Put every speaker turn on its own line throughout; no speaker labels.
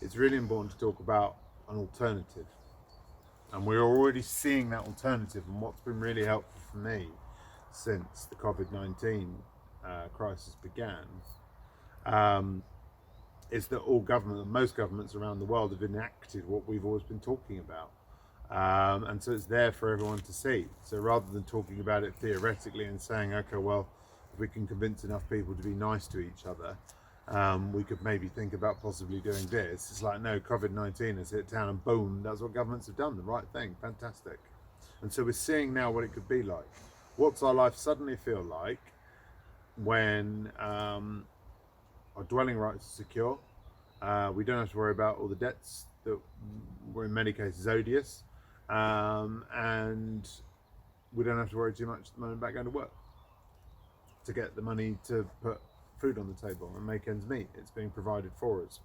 it's really important to talk about an alternative. And we're already seeing that alternative. And what's been really helpful for me since the COVID-19 crisis began um, is that most governments around the world have enacted what we've always been talking about. And so it's there for everyone to see. So rather than talking about it theoretically and saying, okay, well, if we can convince enough people to be nice to each other, we could maybe think about possibly doing this. It's like, no, COVID-19 has hit town and boom, that's what governments have done, the right thing, fantastic. And so we're seeing now what it could be like. What's our life suddenly feel like when our dwelling rights are secure? We don't have to worry about all the debts that were in many cases odious. And we don't have to worry too much at the moment about going to work to get the money to put food on the table and make ends meet. It's being provided for us.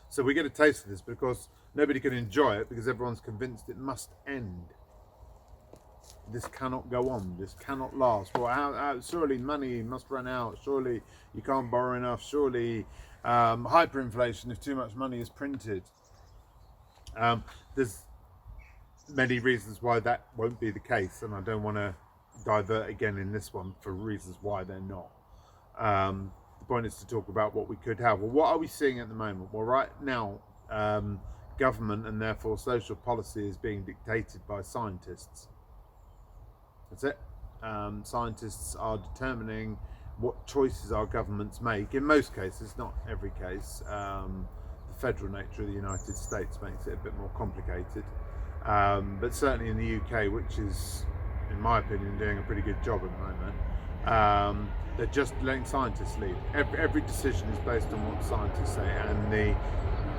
So we get a taste of this, but of course nobody can enjoy it because everyone's convinced it must end. This cannot go on. This cannot last. Well, surely money must run out. Surely you can't borrow enough. Surely hyperinflation if too much money is printed. There's many reasons why that won't be the case, and I don't want to divert again in this one for reasons why they're not. The point is to talk about what we could have. Well, what are we seeing at the moment? Well, right now, government and therefore social policy is being dictated by scientists. That's it. Scientists are determining what choices our governments make. In most cases, not every case. The federal nature of the United States makes it a bit more complicated. But certainly in the UK, which is, in my opinion, doing a pretty good job at the moment, they're just letting scientists lead. Every decision is based on what scientists say, and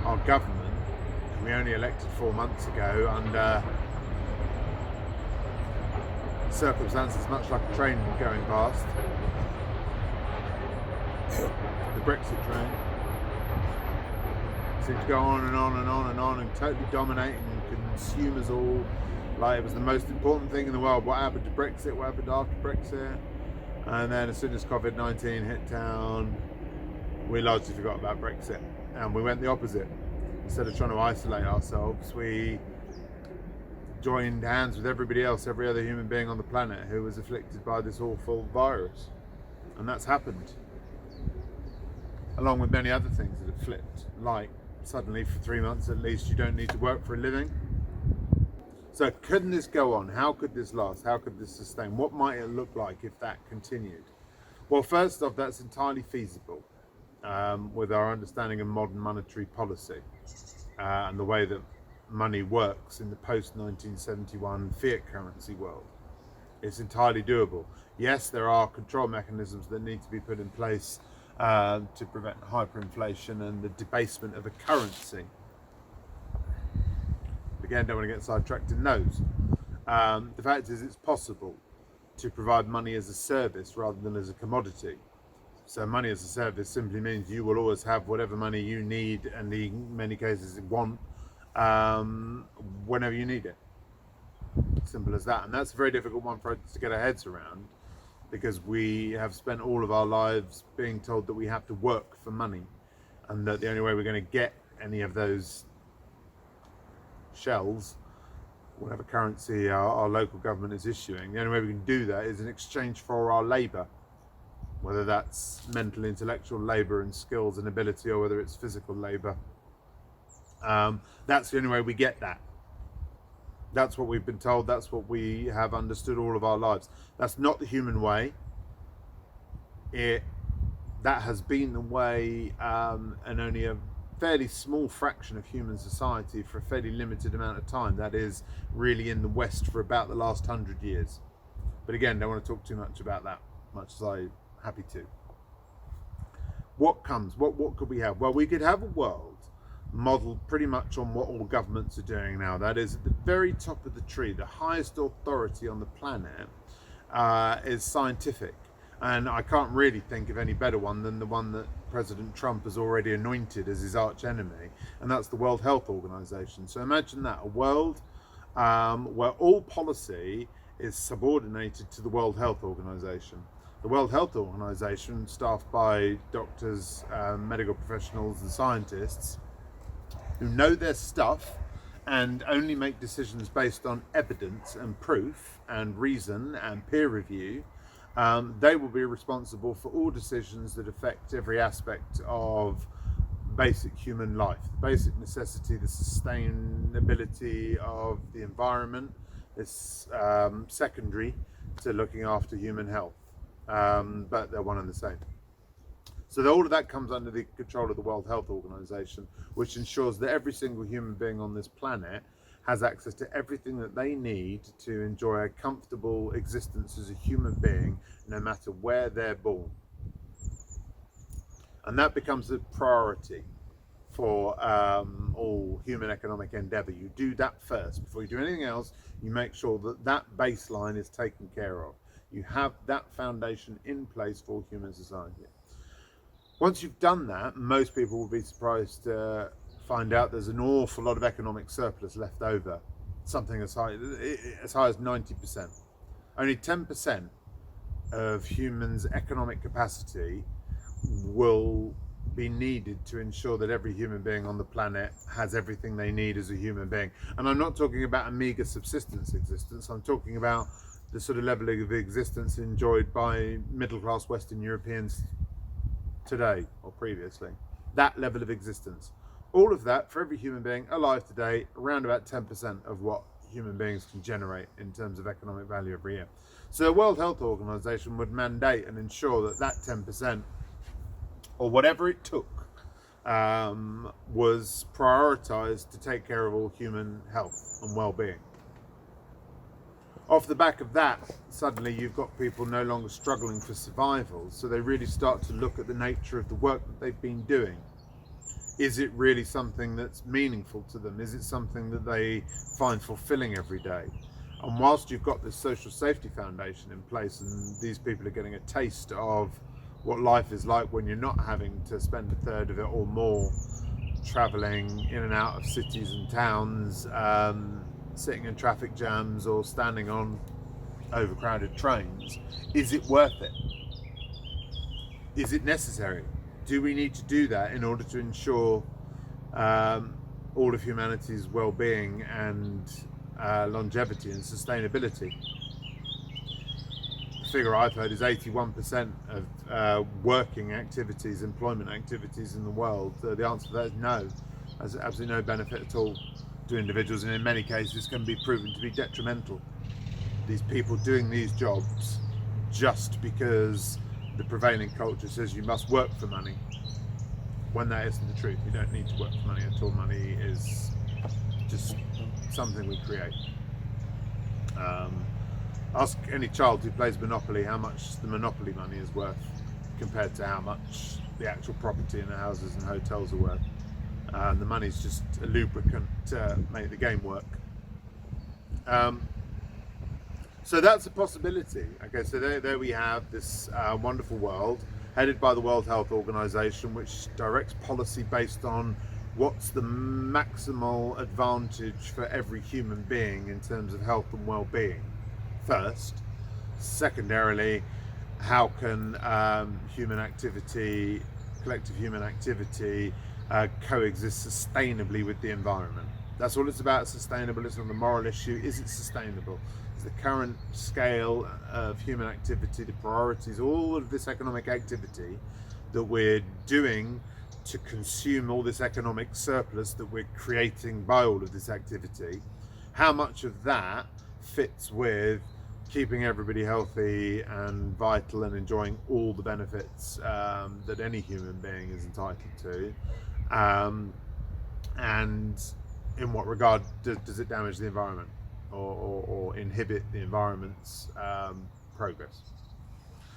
our government, we only elected 4 months ago under circumstances much like a train going past, the Brexit train, seemed to go on and on and on and on and totally dominate and consume us all like it was the most important thing in the world. What happened to Brexit? What happened after Brexit? And then as soon as COVID-19 hit town, we largely forgot about Brexit and we went the opposite. Instead of trying to isolate ourselves, we joined hands with everybody else, every other human being on the planet who was afflicted by this awful virus. And that's happened, along with many other things that have flipped, like suddenly for 3 months at least you don't need to work for a living. So couldn't this go on? How could this last? How could this sustain? What might it look like if that continued? Well, first off, that's entirely feasible with our understanding of modern monetary policy and the way that money works in the post-1971 fiat currency world. It's entirely doable. Yes, there are control mechanisms that need to be put in place to prevent hyperinflation and the debasement of a currency. Again, don't want to get sidetracked in those. The fact is, it's possible to provide money as a service rather than as a commodity. So money as a service simply means you will always have whatever money you need, and in many cases want, whenever you need it. Simple as that. And that's a very difficult one for us to get our heads around, because we have spent all of our lives being told that we have to work for money, and that the only way we're going to get any of those shells, whatever currency our local government is issuing, the only way we can do that is in exchange for our labour, whether that's mental, intellectual labour and skills and ability, or whether it's physical labour. That's the only way we get that. That's what we've been told. That's what we have understood all of our lives. That's not the human way. That has been the way, and only a fairly small fraction of human society for a fairly limited amount of time. That is really in the West for about the last 100 years. But again, don't want to talk too much about that, much as I'm happy to. What comes? What could we have? Well, we could have a world modelled pretty much on what all governments are doing now. That is, at the very top of the tree, the highest authority on the planet is scientific. And I can't really think of any better one than the one that President Trump has already anointed as his arch enemy, and that's the World Health Organization. So imagine that, a world where all policy is subordinated to the World Health Organization. The World Health Organization, staffed by doctors, medical professionals and scientists, who know their stuff and only make decisions based on evidence and proof and reason and peer review, they will be responsible for all decisions that affect every aspect of basic human life, the basic necessity, the sustainability of the environment is secondary to looking after human health, but they're one and the same. So all of that comes under the control of the World Health Organization, which ensures that every single human being on this planet has access to everything that they need to enjoy a comfortable existence as a human being, no matter where they're born. And that becomes a priority for all human economic endeavor. You do that first. Before you do anything else, you make sure that that baseline is taken care of. You have that foundation in place for human society. Once you've done that, most people will be surprised to find out there's an awful lot of economic surplus left over, something as high as 90%. Only 10% of humans' economic capacity will be needed to ensure that every human being on the planet has everything they need as a human being. And I'm not talking about a meager subsistence existence, I'm talking about the sort of level of existence enjoyed by middle-class Western Europeans today or previously. That level of existence. All of that for every human being alive today, around about 10% of what human beings can generate in terms of economic value every year. So the World Health Organization would mandate and ensure that that 10%, or whatever it took, was prioritized to take care of all human health and well-being. Off the back of that, suddenly you've got people no longer struggling for survival, so they really start to look at the nature of the work that they've been doing. Is it really something that's meaningful to them? Is it something that they find fulfilling every day? And whilst you've got this social safety foundation in place and these people are getting a taste of what life is like when you're not having to spend a third of it or more traveling in and out of cities and towns, sitting in traffic jams or standing on overcrowded trains, is it worth it? Is it necessary? Do we need to do that in order to ensure all of humanity's well-being and longevity and sustainability? The figure I've heard is 81% of working activities, employment activities in the world. The answer to that is no. There's absolutely no benefit at all to individuals, and in many cases can be proven to be detrimental. These people doing these jobs just because the prevailing culture says you must work for money, when that isn't the truth. You don't need to work for money at all. Money is just something we create. Ask any child who plays Monopoly how much the Monopoly money is worth compared to how much the actual property in the houses and hotels are worth. The money's just a lubricant to make the game work. So that's a possibility. Okay, so there we have this wonderful world headed by the World Health Organization, which directs policy based on what's the maximal advantage for every human being in terms of health and well-being first. Secondarily, how can human activity, collective human activity, coexist sustainably with the environment? That's all it's about. Sustainable. It's not the moral issue. Is it sustainable? Is the current scale of human activity, the priorities, all of this economic activity that we're doing to consume all this economic surplus that we're creating by all of this activity, how much of that fits with keeping everybody healthy and vital and enjoying all the benefits that any human being is entitled to, and in what regard does it damage the environment or inhibit the environment's progress?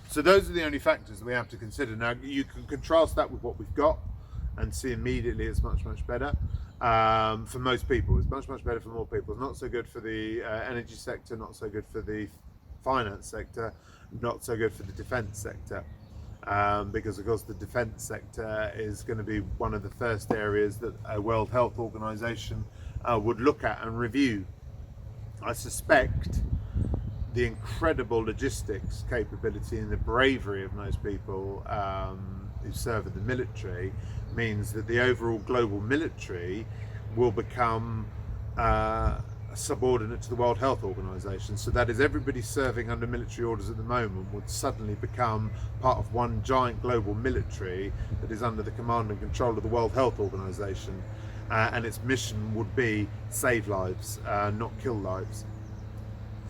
So those are the only factors that we have to consider. Now you can contrast that with what we've got and see immediately it's much better. For most people, it's much better for more people. It's not so good for the energy sector, not so good for the finance sector, not so good for the defence sector, because of course the defence sector is going to be one of the first areas that a World Health Organization would look at and review. I suspect the incredible logistics capability and the bravery of most people who serve in the military means that the overall global military will become subordinate to the World Health Organization. So that is, everybody serving under military orders at the moment would suddenly become part of one giant global military that is under the command and control of the World Health Organization, and its mission would be save lives, not kill lives.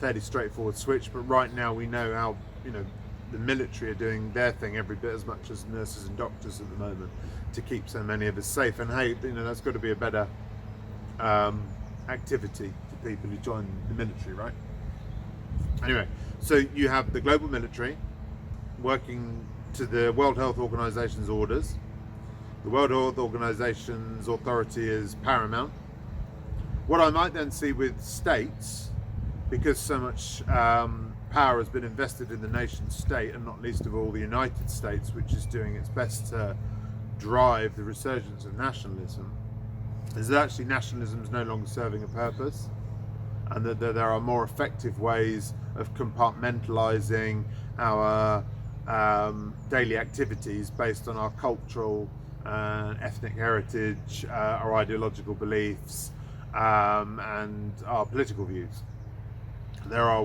Fairly straightforward switch, but right now we know how, you know, the military are doing their thing every bit as much as nurses and doctors at the moment to keep so many of us safe. And hey, you know, that's got to be a better activity for people who join the military, right? Anyway, so you have the global military working to the World Health Organization's orders. The World Health Organization's authority is paramount. What I might then see with states, because so much power has been invested in the nation state, and not least of all the United States, which is doing its best to drive the resurgence of nationalism, is that actually nationalism is no longer serving a purpose, and that there are more effective ways of compartmentalizing our daily activities based on our cultural and ethnic heritage, our ideological beliefs, and our political views. There are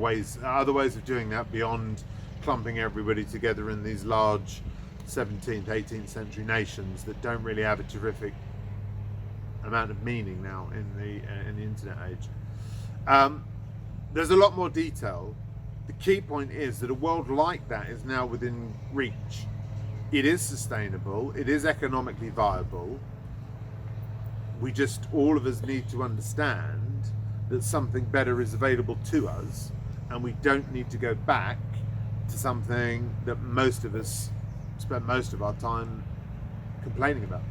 other ways of doing that beyond clumping everybody together in these large 17th, 18th century nations that don't really have a terrific amount of meaning now in the internet age. There's a lot more detail. The key point is that a world like that is now within reach. It is sustainable. It is economically viable. We just, all of us need to understand that something better is available to us, and we don't need to go back to something that most of us spend most of our time complaining about.